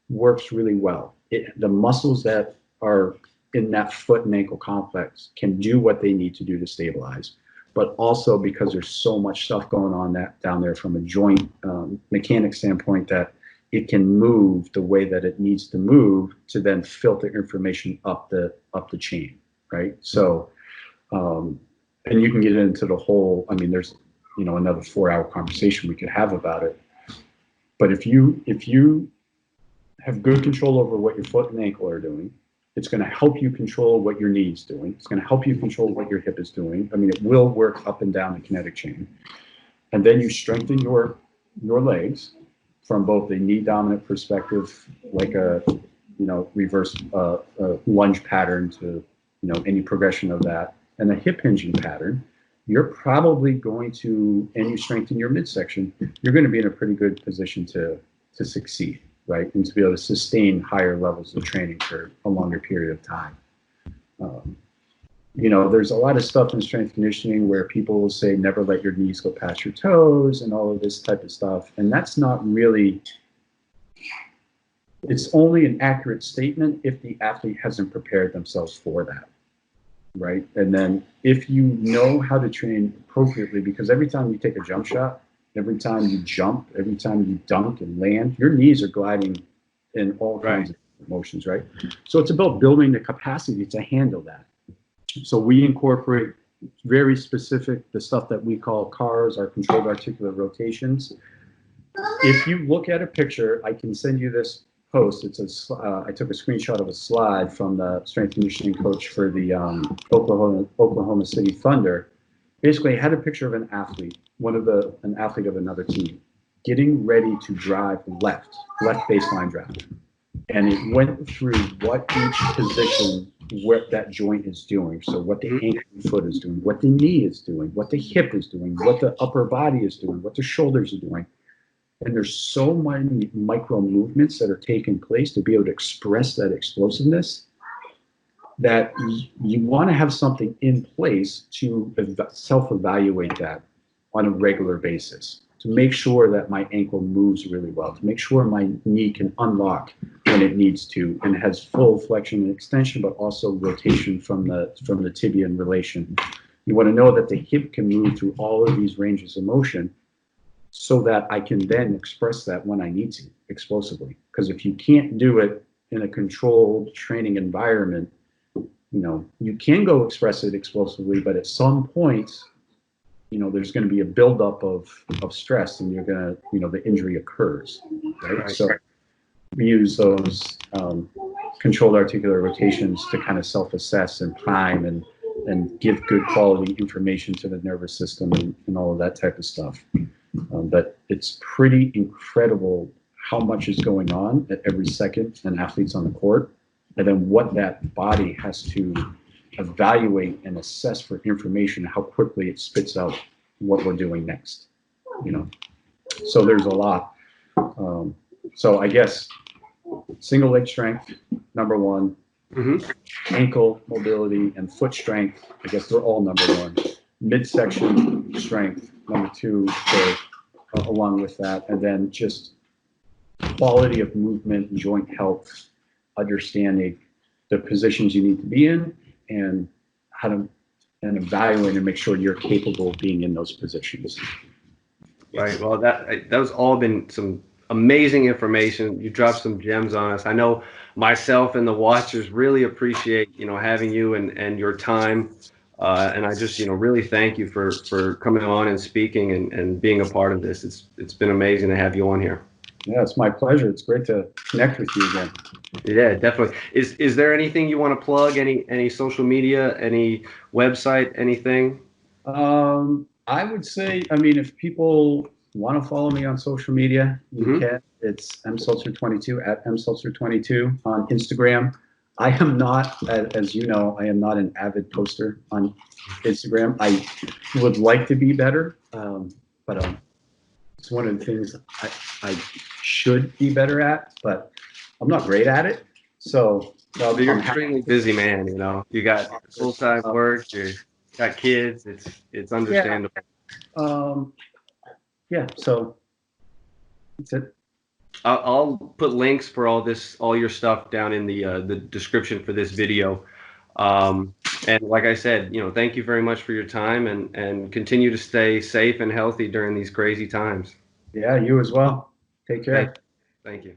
works really well. The muscles that are in that foot and ankle complex can do what they need to do to stabilize, but also because there's so much stuff going on down there from a joint mechanic standpoint, that it can move the way that it needs to move to then filter information up the chain, right? So, and you can get into the whole, there's, another 4-hour conversation we could have about it. But if you have good control over what your foot and ankle are doing, it's going to help you control what your knee is doing. It's going to help you control what your hip is doing. It will work up and down the kinetic chain. And then you strengthen your legs from both a knee dominant perspective, like a reverse lunge pattern to any progression of that, and a hip hinging pattern. You're probably going to, and you strengthen your midsection, you're going to be in a pretty good position to succeed, right? And to be able to sustain higher levels of training for a longer period of time. There's a lot of stuff in strength conditioning where people will say, never let your knees go past your toes and all of this type of stuff. And that's not really, it's only an accurate statement if the athlete hasn't prepared themselves for that, right? And then if you know how to train appropriately, because every time you take a jump shot, every time you jump, every time you dunk and land, your knees are gliding in all kinds of motions, right? So it's about building the capacity to handle that. So we incorporate very specific, the stuff that we call CARs, our controlled articular rotations. If you look at a picture, I can send you this post. I took a screenshot of a slide from the strength conditioning coach for the Oklahoma City Thunder. Basically, I had a picture of an athlete, an athlete of another team, getting ready to drive left baseline drive. And it went through what each position, what that joint is doing. So what the ankle and foot is doing, what the knee is doing, what the hip is doing, what the upper body is doing, what the shoulders are doing. And there's so many micro movements that are taking place to be able to express that explosiveness that you want to have something in place to self-evaluate that on a regular basis, to make sure that my ankle moves really well, to make sure my knee can unlock when it needs to and has full flexion and extension, but also rotation from the tibia and relation. You want to know that the hip can move through all of these ranges of motion so that I can then express that when I need to, explosively. Because if you can't do it in a controlled training environment, you can go express it explosively, but at some point, there's going to be a buildup of stress, and you're going to, the injury occurs, right? So we use those controlled articular rotations to kind of self-assess and time and give good quality information to the nervous system and all of that type of stuff. But it's pretty incredible how much is going on at every second an athlete's on the court, and then what that body has to evaluate and assess for information, how quickly it spits out what we're doing next. So there's a lot. So I guess single leg strength, number one, ankle mobility and foot strength, I guess they're all number one. Midsection strength, number two, along with that, and then just quality of movement, joint health, understanding the positions you need to be in and how to evaluate and make sure you're capable of being in those positions. Right. Well, that was all been some amazing information. You dropped some gems on us. I know myself and the watchers really appreciate, having you and your time. And I just, really thank you for coming on and speaking and being a part of this. It's been amazing to have you on here. Yeah, it's my pleasure. It's great to connect with you again. Yeah, definitely. Is there anything you want to plug? Any social media, any website, anything? I would say, if people want to follow me on social media, you can. It's mseltzer22 at mseltzer22 on Instagram. I am not, as you know, I am not an avid poster on Instagram. I would like to be better, but it's one of the things I should be better at, but I'm not great at it. So you're an extremely busy man. You got full-time work. You got kids. It's understandable. So that's it. I'll put links for all your stuff down in the description for this video. And like I said, thank you very much for your time and continue to stay safe and healthy during these crazy times. Yeah, you as well. Take care. Thank you.